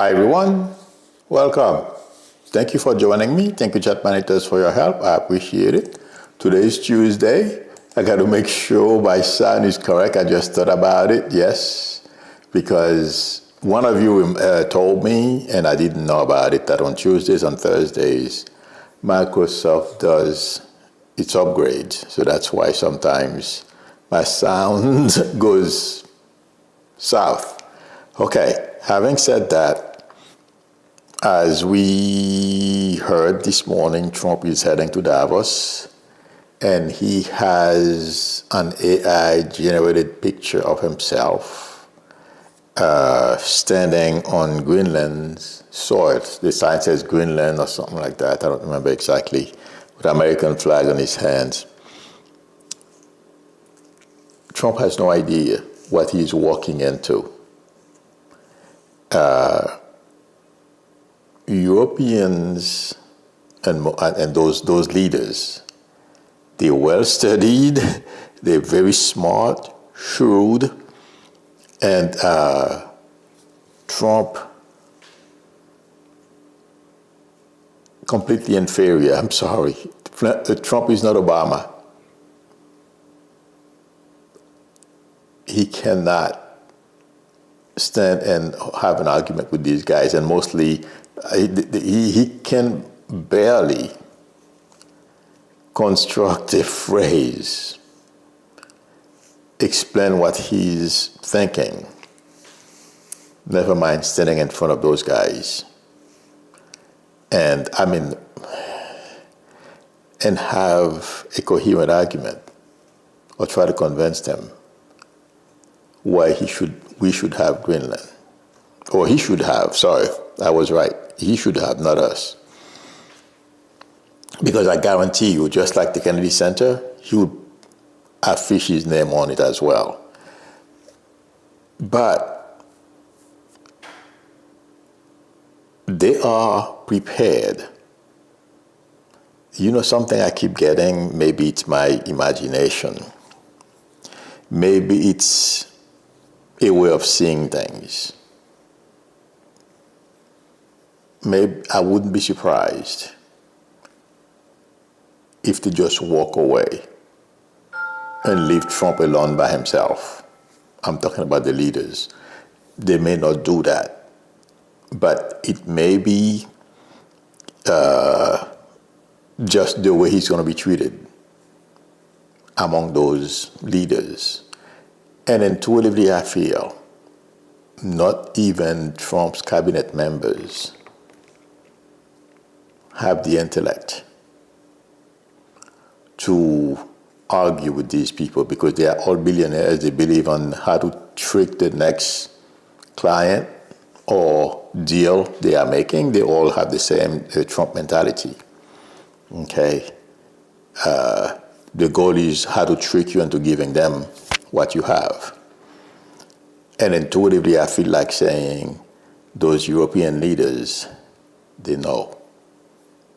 Hi everyone, welcome. Thank you for joining me. Thank you, chat managers, for your help. I appreciate it. Today is Tuesday. I got to make sure my sound is correct. I just thought about it, yes, because one of you told me, and I didn't know about it, that on Tuesdays and Thursdays, Microsoft does its upgrades. So that's why sometimes my sound goes south. Okay, having said that, as we heard this morning, Trump is heading to Davos, and he has an AI-generated picture of himself standing on Greenland's soil. The sign says Greenland or something like that. I don't remember exactly. With an American flag on his hands. Trump has no idea what he's walking into. Europeans and those leaders, they're well studied, they're very smart, shrewd, and Trump completely inferior. I'm sorry. Trump is not Obama. He cannot stand and have an argument with these guys, and mostly he can barely construct a phrase, explain what he's thinking, never mind standing in front of those guys and have a coherent argument or try to convince them why we should have Greenland. Or he should have, sorry, I was right. He should have, not us. Because I guarantee you, just like the Kennedy Center, he would affish his name on it as well. But they are prepared. You know something I keep getting, maybe it's my imagination. Maybe it's a way of seeing things. Maybe I wouldn't be surprised if they just walk away and leave Trump alone by himself. I'm talking about the leaders. They may not do that, but it may be just the way he's going to be treated among those leaders. And intuitively, I feel not even Trump's cabinet members have the intellect to argue with these people, because they are all billionaires. They believe on how to trick the next client or deal they are making. They all have the same Trump mentality. Okay. The goal is how to trick you into giving them what you have. And intuitively, I feel like saying those European leaders, they know.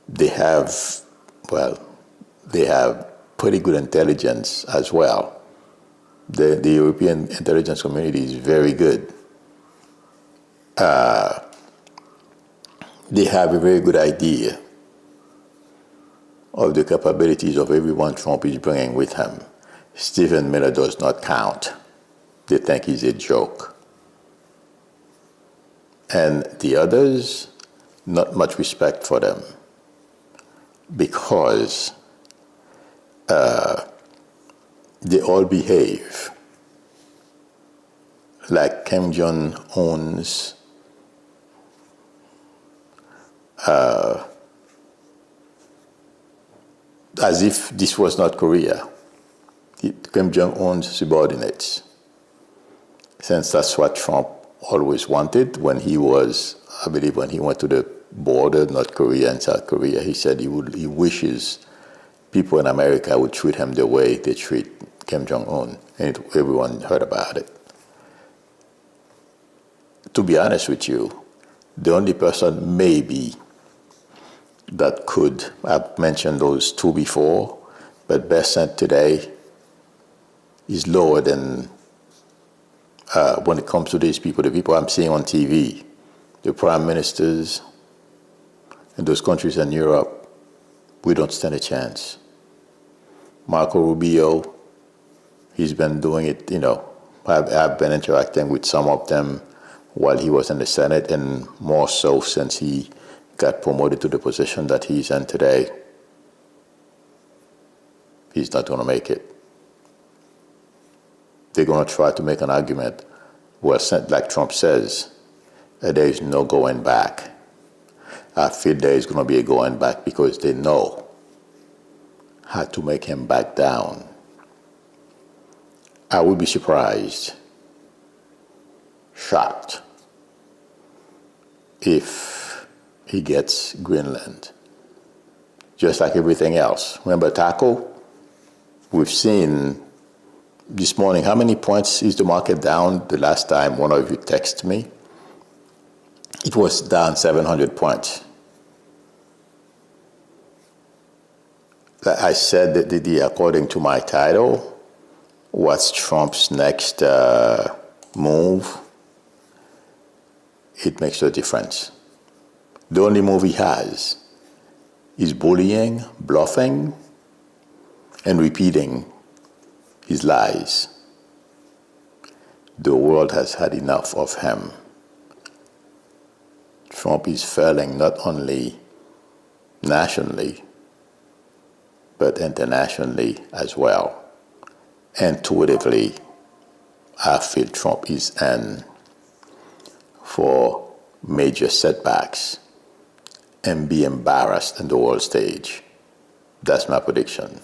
They have pretty good intelligence as well. The European intelligence community is very good. They have a very good idea of the capabilities of everyone Trump is bringing with him. Stephen Miller does not count. They think he's a joke. And the others, not much respect for them, because they all behave like Kim Jong-un's as if this was not Korea. Kim Jong-un's subordinates, since that's what Trump always wanted when he was, I believe, when he went to the border, North Korea and South Korea, he said he wishes people in America would treat him the way they treat Kim Jong-un, and everyone heard about it. To be honest with you, the only person maybe that could, I've mentioned those two before, but best sent today is lower than when it comes to these people, the people I'm seeing on TV, the prime ministers in those countries in Europe, we don't stand a chance. Marco Rubio, he's been doing it, I've been interacting with some of them while he was in the Senate, and more so since he got promoted to the position that he's in today. He's not going to make it. They're going to try to make an argument, well, like Trump says, there is no going back. I feel there is going to be a going back because they know how to make him back down. I would be surprised, shocked, if he gets Greenland. Just like everything else. Remember Taco? We've seen this morning, how many points is the market down? The last time one of you texted me, it was down 700 points. I said that according to my title, what's Trump's next move? It makes no difference. The only move he has is bullying, bluffing, and repeating his lies. The world has had enough of him. Trump is failing not only nationally, but internationally as well. Intuitively, I feel Trump is in for major setbacks and be embarrassed in the world stage. That's my prediction.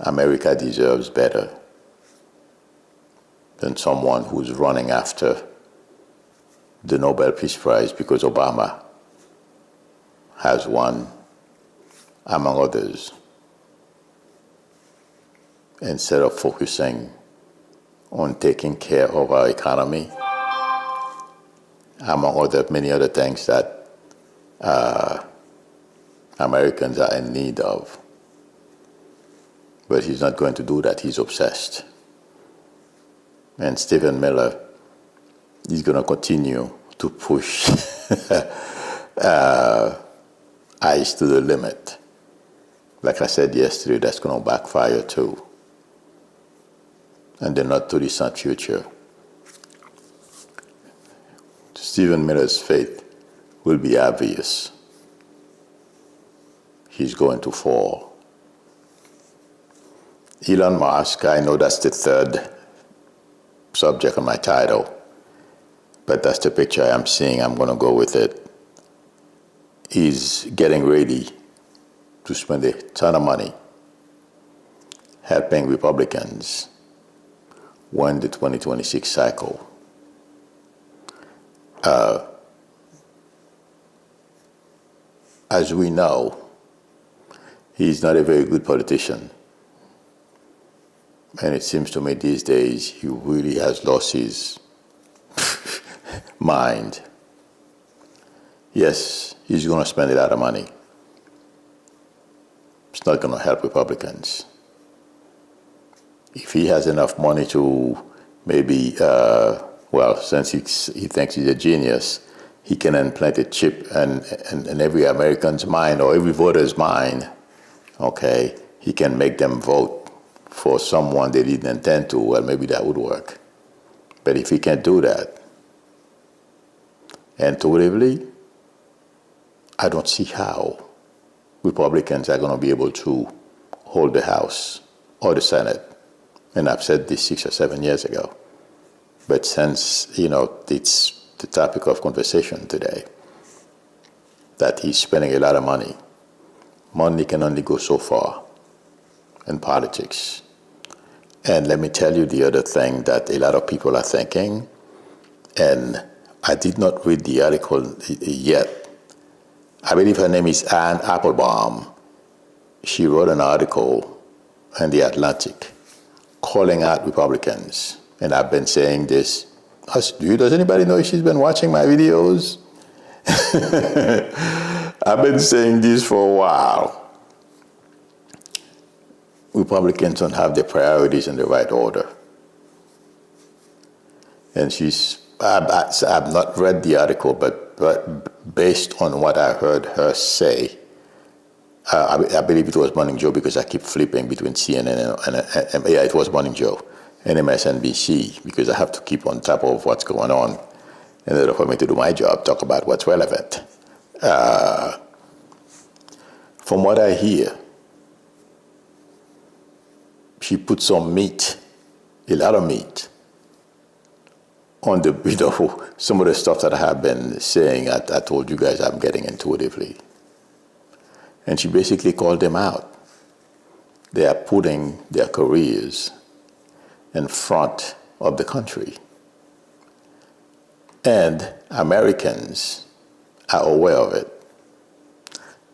America deserves better than someone who's running after the Nobel Peace Prize because Obama has won, among others, instead of focusing on taking care of our economy, among many other things that Americans are in need of. But he's not going to do that. He's obsessed. And Stephen Miller is going to continue to push ICE to the limit. Like I said yesterday, that's going to backfire too. And the not too distant future, Stephen Miller's fate will be obvious. He's going to fall. Elon Musk, I know that's the third subject on my title, but that's the picture I'm seeing. I'm going to go with it. He's getting ready to spend a ton of money helping Republicans win the 2026 cycle. As we know, he's not a very good politician. And it seems to me these days he really has lost his mind. Yes, he's going to spend a lot of money. It's not going to help Republicans. If he has enough money to maybe, since he thinks he's a genius, he can implant a chip in every American's mind or every voter's mind, okay? He can make them vote for someone they didn't intend to. Well, maybe that would work. But if he can't do that, intuitively, I don't see how Republicans are going to be able to hold the House or the Senate. And I've said this 6 or 7 years ago. But since, it's the topic of conversation today, that he's spending a lot of money. Money can only go so far in politics. And let me tell you the other thing that a lot of people are thinking, and I did not read the article yet. I believe her name is Ann Applebaum. She wrote an article in The Atlantic calling out Republicans. And I've been saying this. Does anybody know if she's been watching my videos? I've been saying this for a while. Republicans don't have their priorities in the right order. And she's I've not read the article, but based on what I heard her say, I believe it was Morning Joe because I keep flipping between CNN and yeah, it was Morning Joe and MSNBC because I have to keep on top of what's going on in order for me to do my job, talk about what's relevant. From what I hear, she put some meat, a lot of meat, on the, some of the stuff that I have been saying. I told you guys I'm getting intuitively. And she basically called them out. They are putting their careers in front of the country. And Americans are aware of it.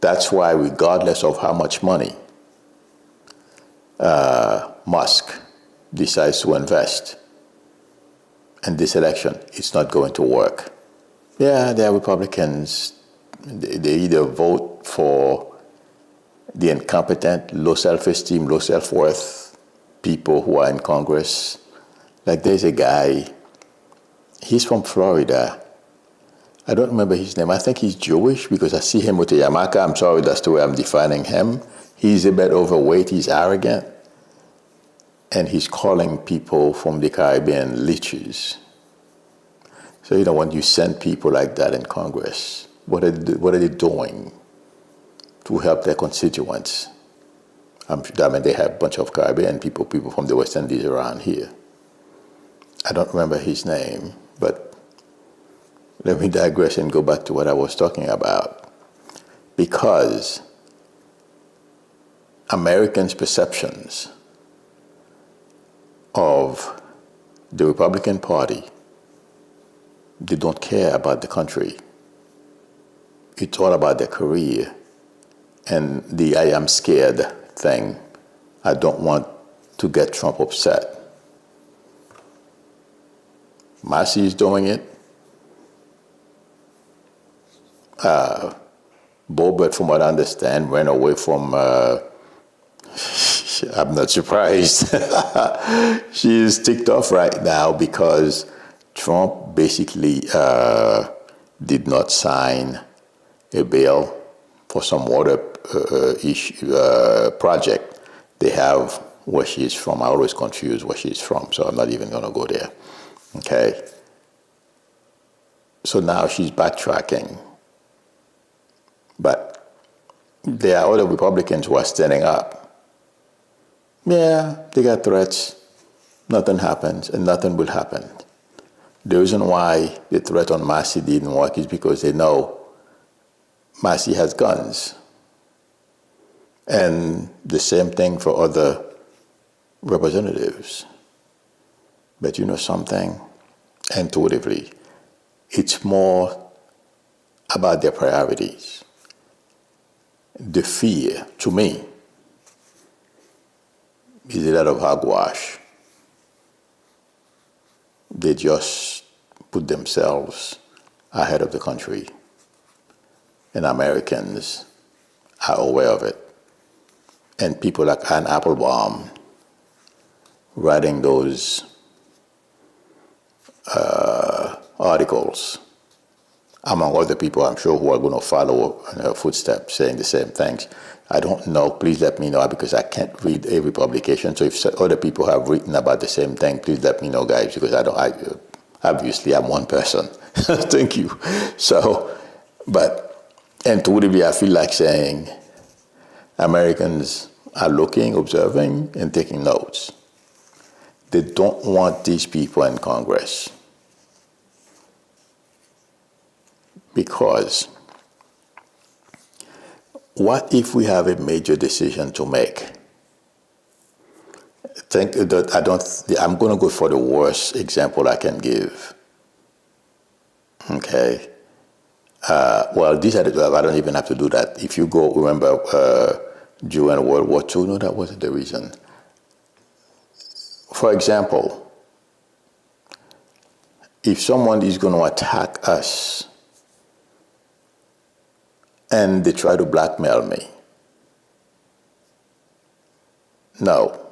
That's why, regardless of how much money Musk decides to invest in this election, it's not going to work. Yeah, there are Republicans. They either vote for the incompetent, low self-esteem, low self-worth people who are in Congress. Like there's a guy, he's from Florida. I don't remember his name. I think he's Jewish because I see him with a yarmulke. I'm sorry, that's the way I'm defining him. He's a bit overweight, he's arrogant, and he's calling people from the Caribbean leeches. So, when you send people like that in Congress, what are they doing to help their constituents? I mean, they have a bunch of Caribbean people from the West Indies around here. I don't remember his name, but let me digress and go back to what I was talking about. Because Americans' perceptions of the Republican Party, they don't care about the country. It's all about their career. And the I am scared thing, I don't want to get Trump upset. Massey is doing it. Bobert, from what I understand, ran away from, I'm not surprised. She is ticked off right now because Trump basically did not sign a bill for some water project they have where she is from. I always confuse where she's from, so I'm not even going to go there. Okay? So now she's backtracking. But there are other Republicans who are standing up. Yeah, they got threats. Nothing happens, and nothing will happen. The reason why the threat on Massey didn't work is because they know Massey has guns. And the same thing for other representatives. But you know something? Intuitively, it's more about their priorities. The fear, to me, is a lot of hogwash. They just put themselves ahead of the country. And Americans are aware of it. And people like Ann Applebaum writing those articles, among other people, I'm sure, who are going to follow in her footsteps, saying the same things. I don't know. Please let me know, because I can't read every publication. So if other people have written about the same thing, please let me know, guys, because obviously I'm one person. Thank you. So, but intuitively, I feel like saying Americans are looking, observing, and taking notes. They don't want these people in Congress. Because what if we have a major decision to make? I'm going to go for the worst example I can give. Okay. Well, I don't even have to do that. If you go, remember, during World War II, no, that wasn't the reason. For example, if someone is going to attack us and they try to blackmail me, no,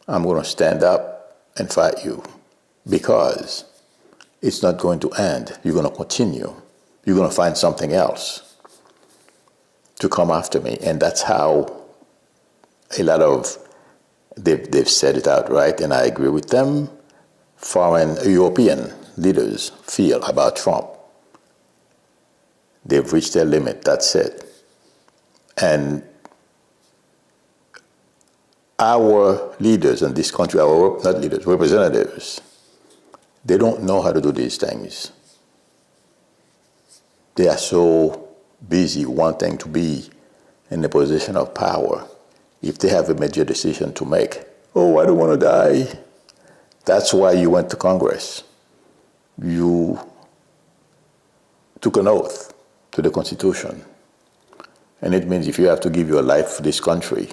I'm going to stand up and fight you, because it's not going to end. You're going to continue. You're going to find something else to come after me. And that's how a lot of, they've said it outright, and I agree with them, foreign European leaders feel about Trump. They've reached their limit, that's it. And our leaders in this country, not leaders, representatives, they don't know how to do these things. They are so busy wanting to be in a position of power. If they have a major decision to make, oh, I don't want to die. That's why you went to Congress. You took an oath to the Constitution. And it means if you have to give your life for this country,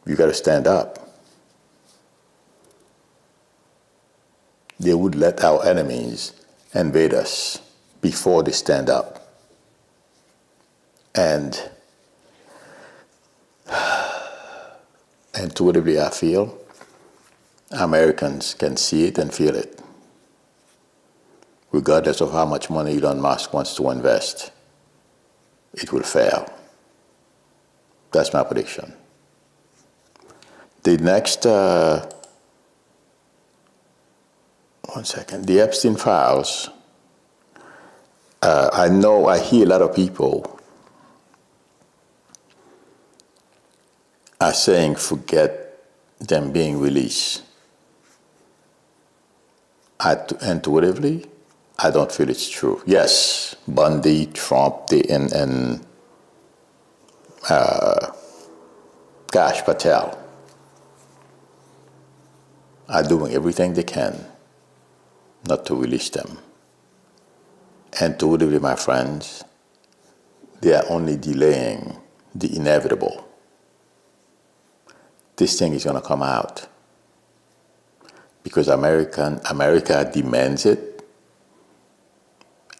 you got to stand up. They would let our enemies invade us before they stand up. And intuitively, I feel Americans can see it and feel it. Regardless of how much money Elon Musk wants to invest, it will fail. That's my prediction. The next, the Epstein files, I hear a lot of people are saying forget them being released. Intuitively, I don't feel it's true. Yes, Bundy, Trump, and Patel are doing everything they can not to release them. Intuitively, my friends, they are only delaying the inevitable. This thing is going to come out because America demands it,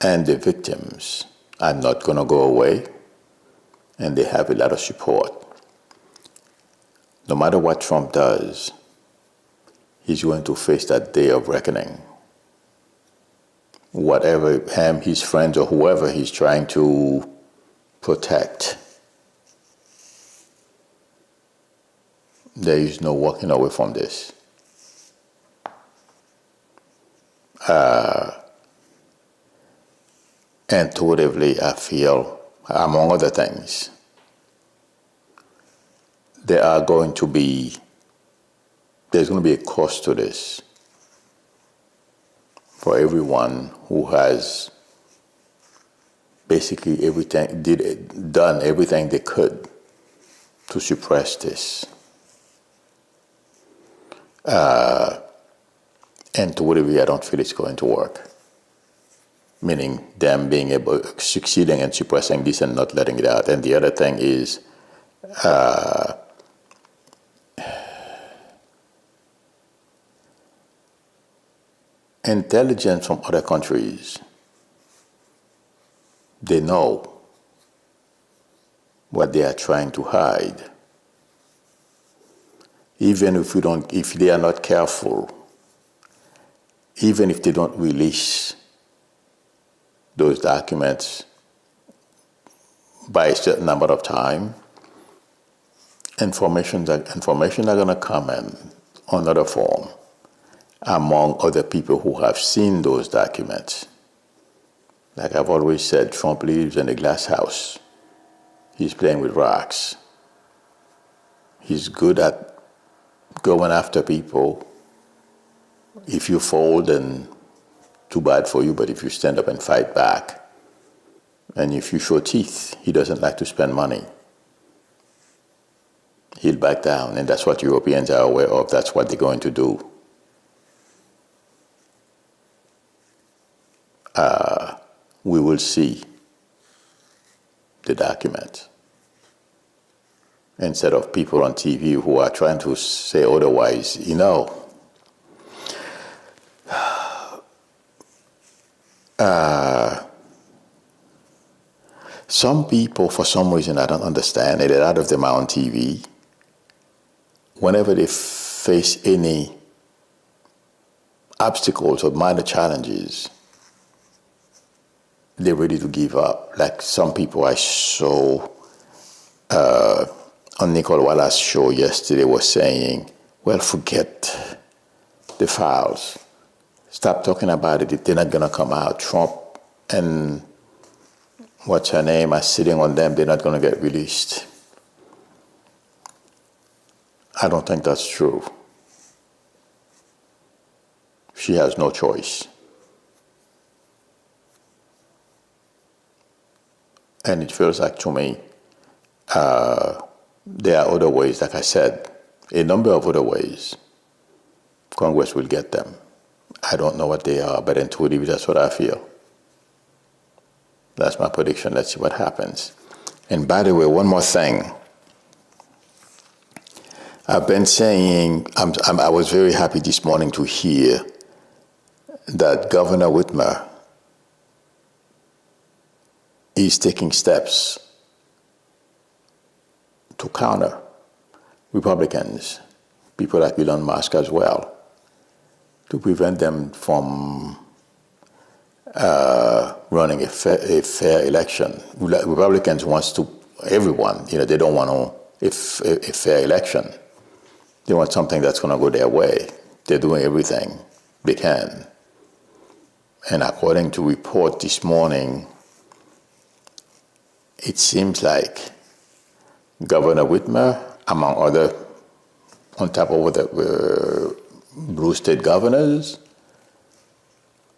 and the victims are not going to go away, and they have a lot of support. No matter what Trump does, he's going to face that day of reckoning. Whatever him, his friends, or whoever he's trying to protect, there is no walking away from this. Intuitively, I feel, among other things, there's going to be a cost to this for everyone who has basically done everything they could to suppress this. Intuitively, I don't feel it's going to work. Meaning them succeeding in suppressing this and not letting it out. And the other thing is, intelligence from other countries, they know what they are trying to hide. Even if they are not careful, even if they don't release those documents by a certain number of time, information are going to come in another form among other people who have seen those documents. Like I've always said, Trump lives in a glass house. He's playing with rocks. He's good at going after people. If you fold, then too bad for you, but if you stand up and fight back, and if you show teeth, he doesn't like to spend money. He'll back down, and that's what Europeans are aware of. That's what they're going to do. We will see the document instead of people on TV who are trying to say otherwise. Some people, for some reason I don't understand, and a lot of them are on TV, whenever they face any obstacles or minor challenges, they're ready to give up. Like some people I saw on Nicole Wallace's show yesterday was saying, well, forget the files. Stop talking about it. They're not going to come out. Trump and what's her name are sitting on them. They're not going to get released. I don't think that's true. She has no choice. And it feels like to me, there are other ways, like I said, a number of other ways Congress will get them. I don't know what they are, but intuitively that's what I feel. That's my prediction. Let's see what happens. And by the way, one more thing. I've been saying, I was very happy this morning to hear that Governor Whitmer is taking steps to counter Republicans, people like Elon Musk as well, to prevent them from running a fair election. Republicans wants to, everyone, they don't want a fair election. They want something that's going to go their way. They're doing everything they can. And according to report this morning, it seems like Governor Whitmer, among other, on top of the blue state governors,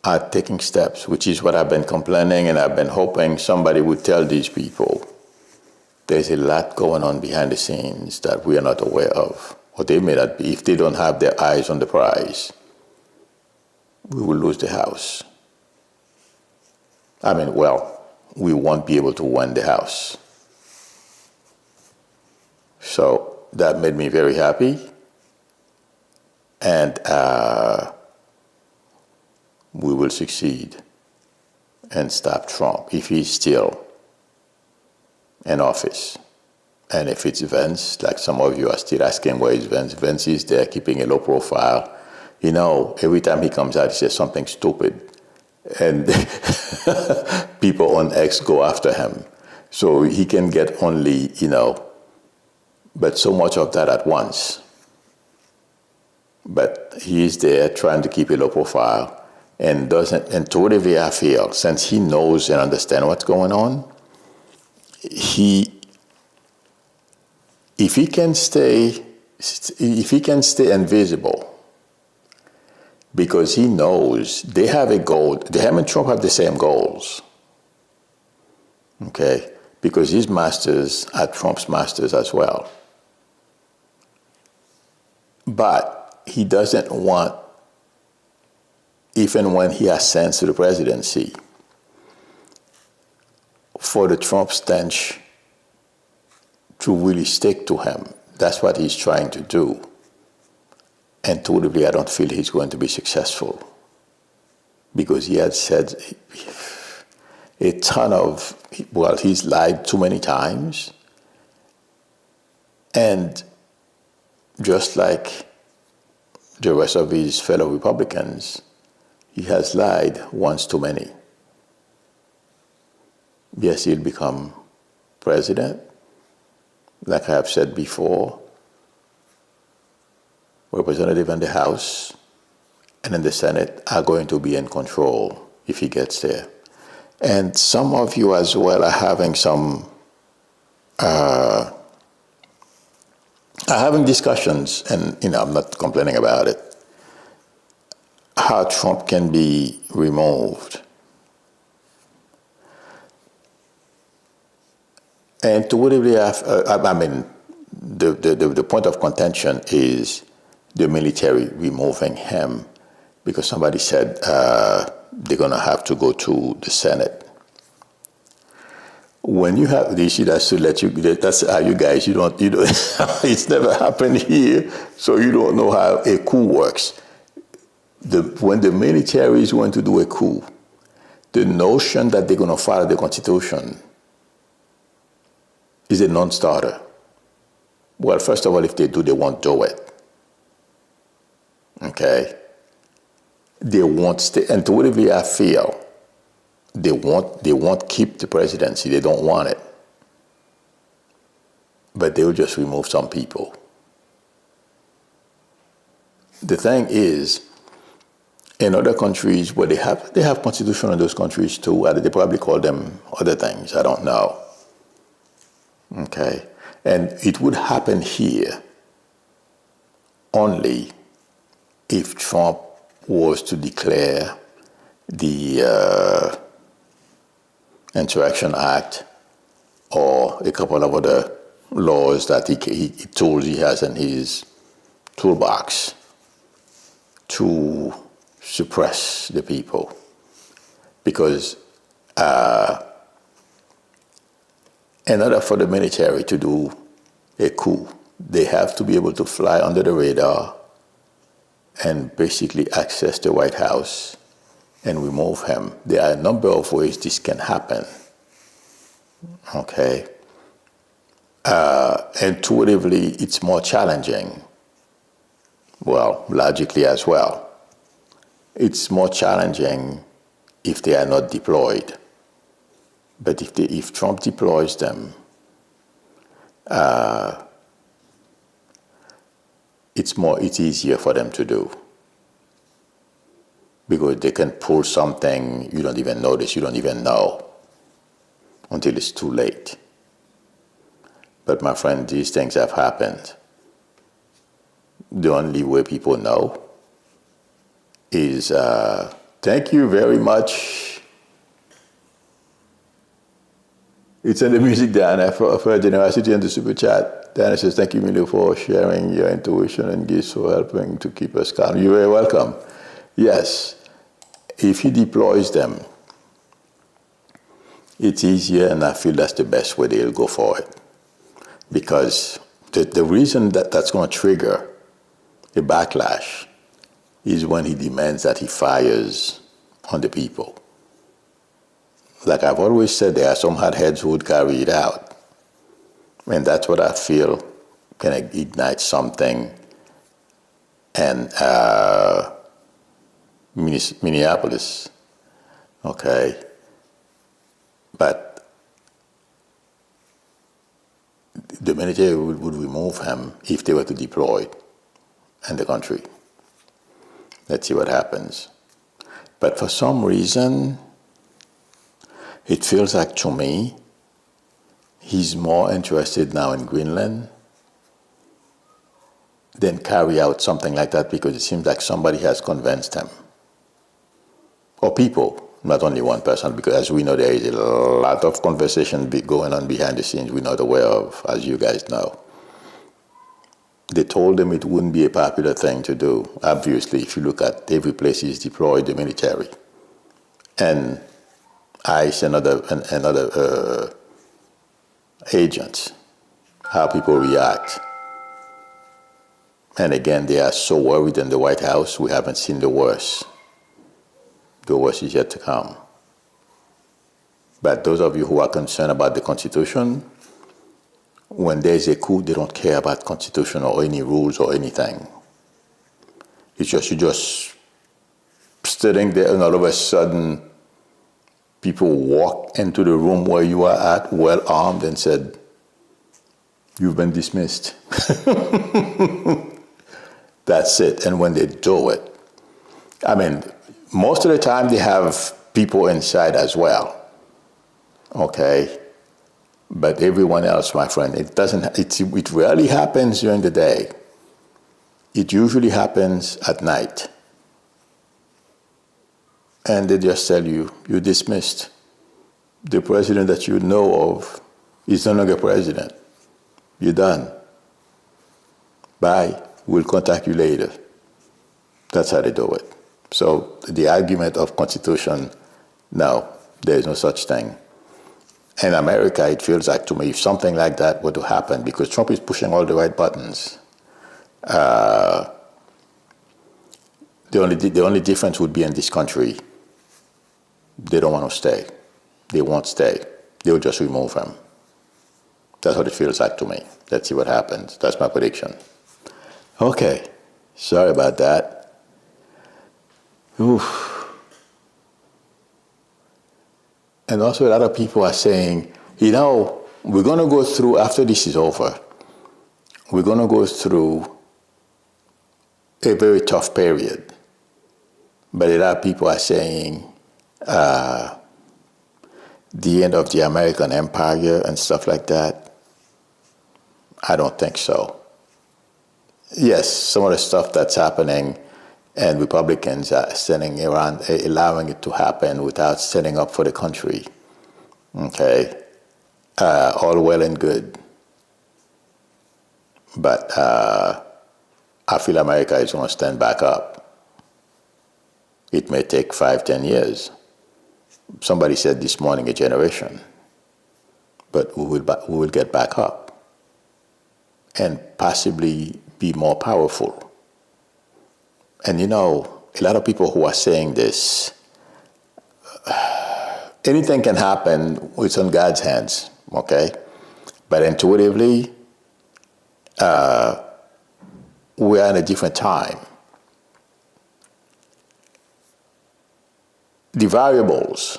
are taking steps, which is what I've been complaining, and I've been hoping somebody would tell these people there's a lot going on behind the scenes that we are not aware of, or they may not be. If they don't have their eyes on the prize, we will lose the House. We won't be able to win the House. So that made me very happy. And we will succeed and stop Trump if he's still in office. And if it's Vance, like some of you are still asking where is Vance, Vance is there keeping a low profile. Every time he comes out, he says something stupid. And people on X go after him. So he can get only, but so much of that at once. But he is there trying to keep a low profile and totally I feel, since he knows and understands what's going on, if he can stay invisible, because he knows they have a goal. Him and Trump have the same goals. Okay? Because his masters are Trump's masters as well. But he doesn't want, even when he ascends to the presidency, for the Trump stench to really stick to him. That's what he's trying to do. And totally, I don't feel he's going to be successful, because he had said a ton of, he's lied too many times. And just like the rest of his fellow Republicans, he has lied once too many. Yes, he'll become president, like I have said before, representative in the House and in the Senate are going to be in control if he gets there. And some of you as well are having discussions, and I'm not complaining about it, how Trump can be removed. And to whatever the point of contention is the military removing him, because somebody said they're going to have to go to the Senate. When you have the issue, that's to let you, that's how you guys, you don't it's never happened here, so you don't know how a coup works. When the military is going to do a coup, the notion that they're going to follow the Constitution is a non-starter. Well, first of all, if they do, they won't do it. Okay? they won't stay. And intuitively, I feel they won't keep the presidency. They don't want it. But they will just remove some people. The thing is, in other countries where they have constitution in those countries too. They probably call them other things. I don't know. Okay, and it would happen here only if Trump was to declare the Insurrection Act or a couple of other laws that he has in his toolbox to suppress the people. Because in order for the military to do a coup, they have to be able to fly under the radar and basically access the White House and remove him. There are a number of ways this can happen. Okay? Intuitively, it's more challenging. Well, logically as well. It's more challenging if they are not deployed. But if Trump deploys them, it's easier for them to do. Because they can pull something you don't even notice, you don't even know until it's too late. But my friend, these things have happened. The only way people know is, thank you very much. It's in the music, Diana, for generosity and the super chat. Diana says, thank you, Milo, for sharing your intuition and gifts for helping to keep us calm. You're very welcome. Yes, if he deploys them, it's easier, and I feel that's the best way they'll go for it. Because the reason that's going to trigger a backlash is when he demands that he fires on the people. Like I've always said, there are some hardheads who would carry it out. And that's what I feel can ignite something. And Minneapolis, okay? But the military would remove him if they were to deploy in the country. Let's see what happens. But for some reason, it feels like to me, he's more interested now in Greenland than carry out something like that, because it seems like somebody has convinced him. Or people, not only one person, because as we know, there is a lot of conversation going on behind the scenes we're not aware of, as you guys know. They told him it wouldn't be a popular thing to do. Obviously, if you look at every place he's deployed the military. And ICE and other agents, how people react. And again, they are so worried in the White House, we haven't seen the worst. The worst is yet to come. But those of you who are concerned about the Constitution, when there's a coup, they don't care about Constitution or any rules or anything. It's just, you're just sitting there and all of a sudden, people walk into the room where you are at, well armed, and said, you've been dismissed. That's it. And when they do it, I mean, most of the time they have people inside as well. Okay? But everyone else, my friend, it rarely happens during the day. It usually happens at night. And they just tell you, you're dismissed. The president that you know of is no longer president. You're done. Bye. We'll contact you later. That's how they do it. So the argument of Constitution, no, there is no such thing. In America, it feels like to me, if something like that were to happen, because Trump is pushing all the right buttons, the only difference would be in this country. They don't want to stay. They won't stay. They'll just remove him. That's what it feels like to me. Let's see what happens. That's my prediction. Okay. Sorry about that. Oof. And also a lot of people are saying, we're going to go through, after this is over, we're going to go through a very tough period. But a lot of people are saying the end of the American empire and stuff like that. I don't think so. Yes, some of the stuff that's happening, and Republicans are standing around allowing it to happen without standing up for the country. Okay, all well and good. But I feel America is going to stand back up. It may take 5-10 years. Somebody said this morning a generation. But we will get back up and possibly be more powerful. And a lot of people who are saying this, anything can happen. It's on God's hands, okay? But intuitively, we are in a different time. The variables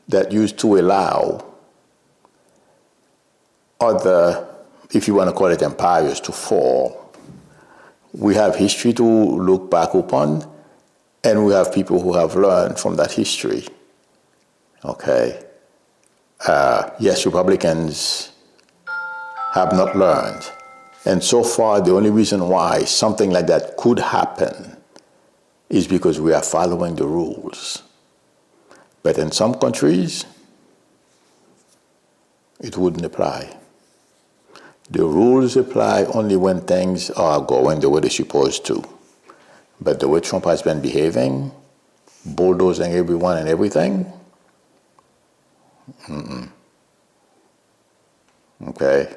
that used to allow other, if you want to call it empires, to fall, we have history to look back upon, and we have people who have learned from that history. Okay? Yes, Republicans have not learned. And so far, the only reason why something like that could happen is because we are following the rules. But in some countries, it wouldn't apply. The rules apply only when things are going the way they're supposed to. But the way Trump has been behaving, bulldozing everyone and everything, okay?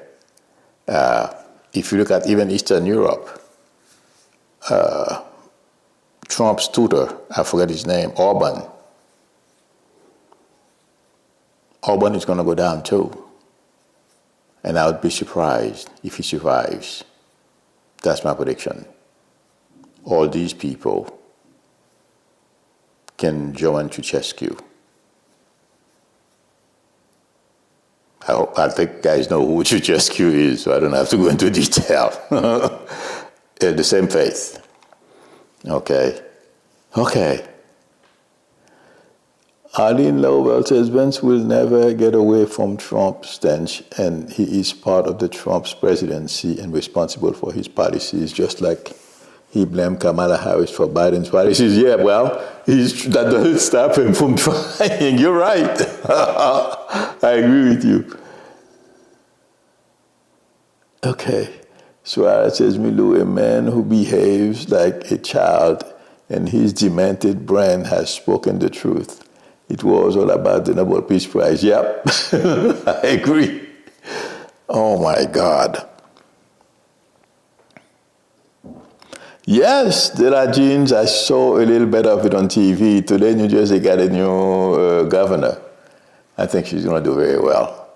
If you look at even Eastern Europe, Trump's tutor, I forget his name, Orban is going to go down too. And I would be surprised if he survives. That's my prediction. All these people can join Ceausescu. I think guys know who Ceausescu is, so I don't have to go into detail. The same faith. Okay. Arlene Lowell says Vance will never get away from Trump's stench, and he is part of the Trump's presidency and responsible for his policies, just like he blamed Kamala Harris for Biden's policies. Yeah, well, that doesn't stop him from trying. You're right. I agree with you. Okay. Suarez says, Milou, a man who behaves like a child and his demented brain has spoken the truth. It was all about the Nobel Peace Prize. Yep, I agree. Oh, my God. Yes, there are genes. I saw a little bit of it on TV. Today, New Jersey got a new governor. I think she's going to do very well.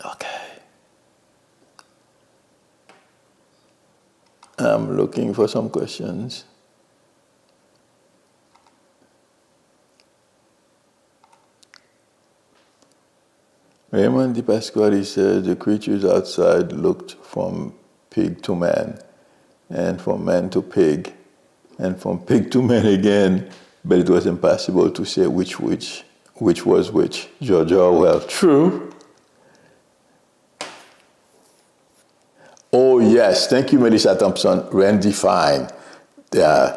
Okay. I'm looking for some questions. Raymond Di Pasquale says the creatures outside looked from pig to man, and from man to pig, and from pig to man again, but it was impossible to say which was which. George Orwell. True. Oh, yes. Thank you, Melissa Thompson. Randy Fine. And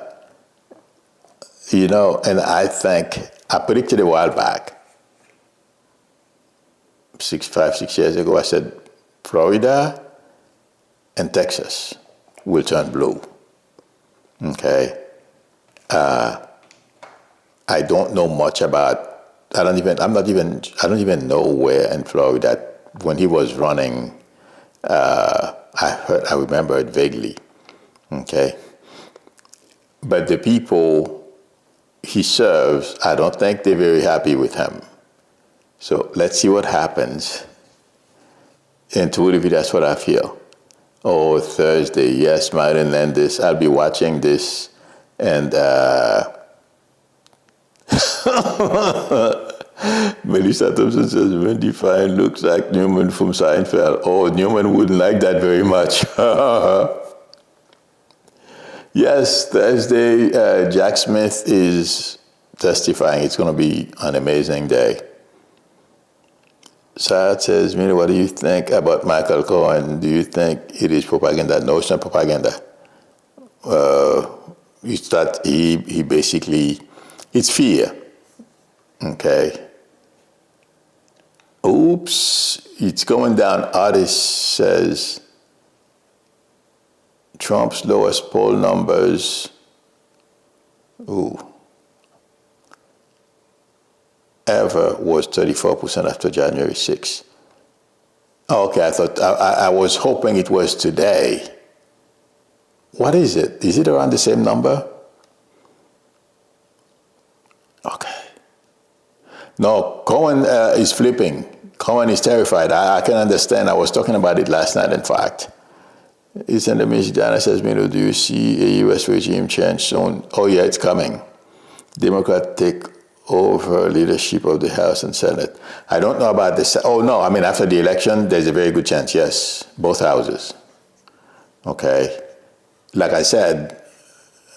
I think I predicted a while back, 5-6 years ago, I said Florida and Texas will turn blue. Okay. I don't know much about. I don't even know where in Florida when he was running. I remember it vaguely. Okay. But the people he serves, I don't think they're very happy with him. So let's see what happens. Intuitively, that's what I feel. Oh, Thursday, yes, Martin Landis. I'll be watching this And Melissa Thompson says, Wendy Fine looks like Newman from Seinfeld. Oh, Newman wouldn't like that very much. Yes, Thursday, Jack Smith is testifying. It's going to be an amazing day. Sad says, Mila, what do you think about Michael Cohen? Do you think it is propaganda? No, it's not propaganda. It's that he basically, it's fear. Okay. Oops, it's going down. Artist says, Trump's lowest poll numbers. Ever was 34% after January 6th. Okay, I was hoping it was today. What is it? Is it around the same number? Okay. No, Cohen is flipping. Cohen is terrified. I can understand. I was talking about it last night, in fact. It's in the message. Diana says, Milo, do you see a U.S. regime change soon? Oh, yeah, it's coming. Democrat take over leadership of the House and Senate. I don't know about this. Oh, no. I mean, after the election, there's a very good chance. Yes, both houses. Okay. Like I said,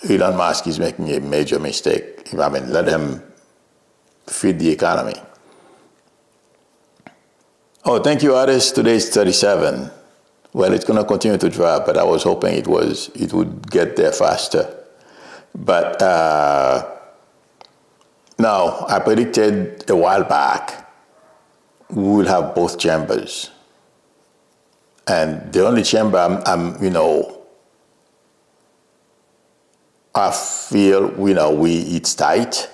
Elon Musk is making a major mistake. I mean, let him feed the economy. Oh, thank you, artist. Today's 37. Well, it's going to continue to drop, but I was hoping it would get there faster. But now, I predicted a while back we will have both chambers. And the only chamber I feel, it's tight,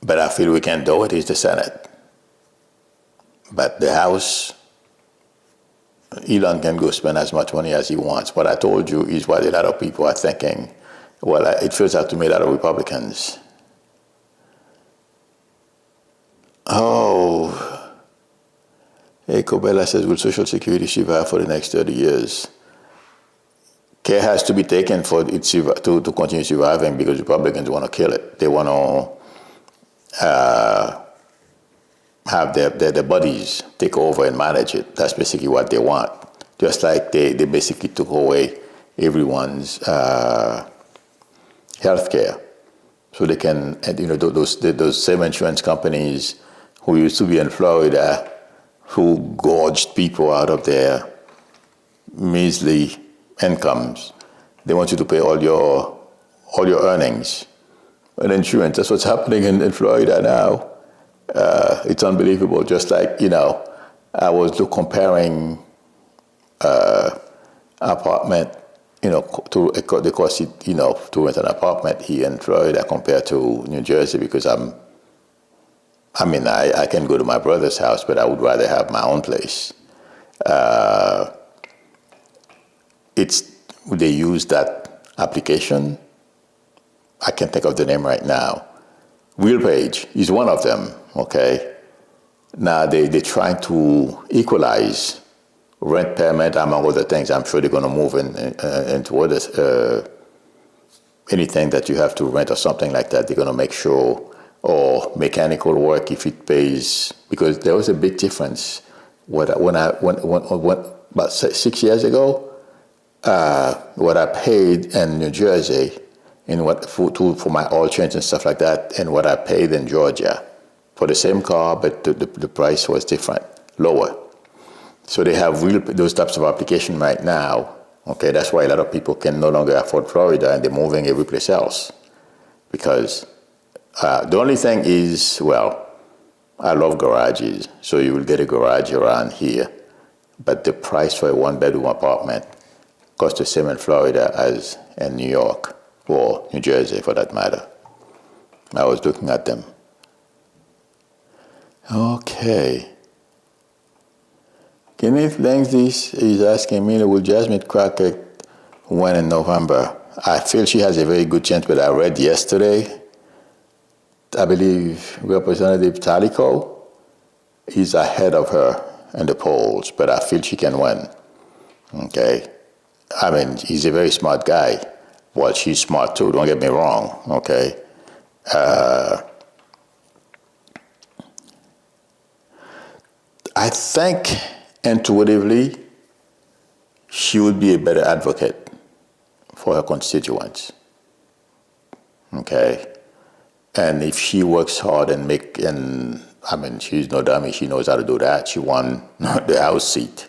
but I feel we can do it is the Senate. But the House, Elon can go spend as much money as he wants. What I told you is what a lot of people are thinking. Well, it feels like to me a lot of Republicans. Oh. Hey, Cobella says, will Social Security survive for the next 30 years? Care has to be taken for it to continue surviving because Republicans want to kill it. They want to have their buddies take over and manage it. That's basically what they want. Just like they basically took away everyone's health care. So they can, those same insurance companies who used to be in Florida who gorged people out of their measly incomes. They want you to pay all your earnings on insurance. That's what's happening in Florida now. It's unbelievable. Just like, I was comparing apartment, to the cost, to rent an apartment here in Florida compared to New Jersey because I can go to my brother's house, but I would rather have my own place. They use that application. I can't think of the name right now. RealPage is one of them, okay? Now they're trying to equalize rent payment among other things. I'm sure they're going to move into other, anything that you have to rent or something like that. They're going to make sure, or mechanical work if it pays, because there was a big difference. When about 6 years ago, what I paid in New Jersey for my oil change and stuff like that, and what I paid in Georgia for the same car, but the price was different, lower. So they have those types of application right now. Okay, that's why a lot of people can no longer afford Florida and they're moving every place else. Because the only thing is, I love garages, so you will get a garage around here. But the price for a one-bedroom apartment costs the same in Florida as in New York or New Jersey, for that matter. I was looking at them. Okay. Kenneth Langsley is asking me, will Jasmine Crockett win in November? I feel she has a very good chance, but I read yesterday, I believe Representative Talico is ahead of her in the polls, but I feel she can win. Okay. He's a very smart guy. Well, she's smart too, don't get me wrong, okay? I think intuitively she would be a better advocate for her constituents, okay? And if she works hard she's no dummy, she knows how to do that. She won the House seat.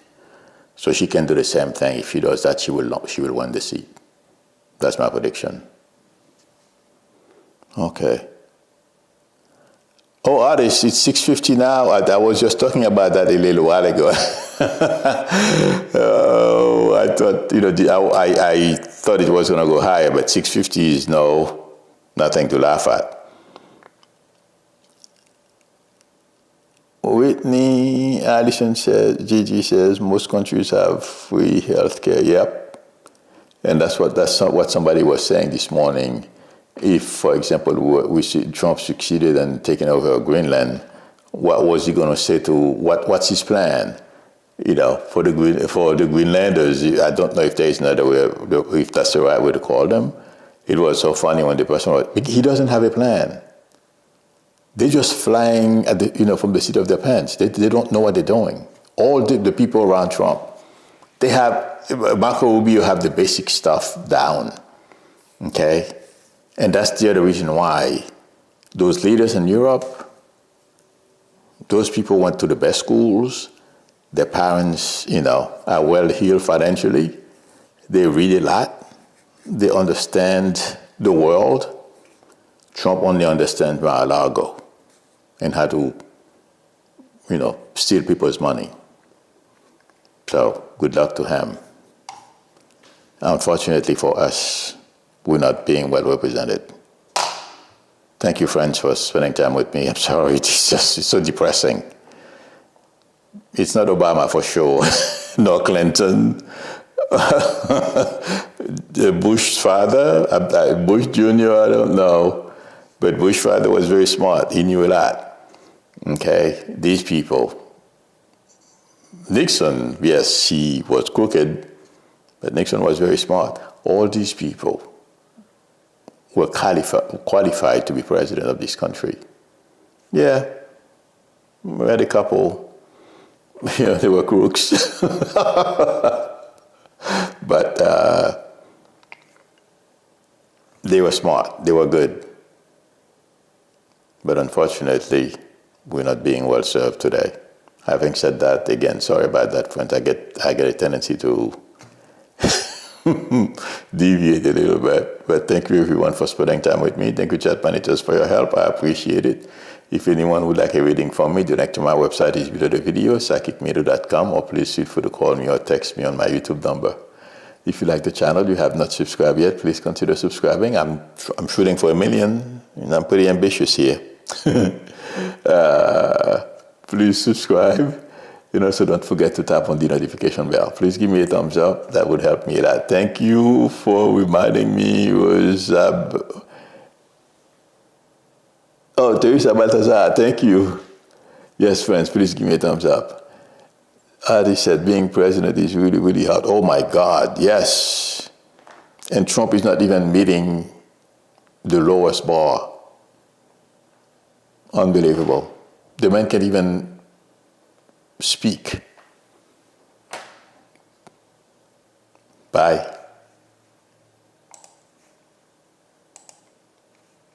So she can do the same thing. If she does that, she will win the seat. That's my prediction. Okay. Oh, artists, it's 6:50 now. I was just talking about that a little while ago. Oh, I thought, I thought it was going to go higher, but 6:50 is nothing to laugh at. Whitney Allison says, Gigi says, most countries have free healthcare. Yep. And that's what somebody was saying this morning. If, for example, we see Trump succeeded in taking over Greenland, what was he going to say what's his plan? For the Greenlanders, I don't know if there is another way, if that's the right way to call them. It was so funny when the person was, he doesn't have a plan. They're just flying from the seat of their pants. They don't know what they're doing. All the people around Trump, Marco Rubio have the basic stuff down, okay? And that's the other reason why those leaders in Europe, those people went to the best schools. Their parents, are well-heeled financially. They read a lot. They understand the world. Trump only understands Mar-a-Lago and how to, steal people's money. So good luck to him. Unfortunately for us, we're not being well represented. Thank you, friends, for spending time with me. I'm sorry, it's so depressing. It's not Obama for sure, nor Clinton. Bush's father, Bush Jr., I don't know. But Bush's father was very smart. He knew a lot. Okay, these people. Nixon, yes, he was crooked, but Nixon was very smart. All these people were qualified to be president of this country. Yeah, we had a couple, they were crooks. But they were smart, they were good. But unfortunately, we're not being well served today. Having said that, again, sorry about that, friends. I get a tendency to deviate a little bit. But thank you, everyone, for spending time with me. Thank you, Chat Managers, for your help. I appreciate it. If anyone would like a reading from me, direct to my website is below the video, psychicmedia.com, or please feel free to call me or text me on my YouTube number. If you like the channel, you have not subscribed yet, please consider subscribing. I'm shooting for 1 million, and I'm pretty ambitious here. Please subscribe, so don't forget to tap on the notification bell. Please give me a thumbs up. That would help me a lot. Thank you for reminding me. Teresa Baltazar, thank you. Yes, friends, please give me a thumbs up. Adi said being president is really, really hard. Oh my God, yes. And Trump is not even meeting the lowest bar. Unbelievable. The man can't even speak. Bye.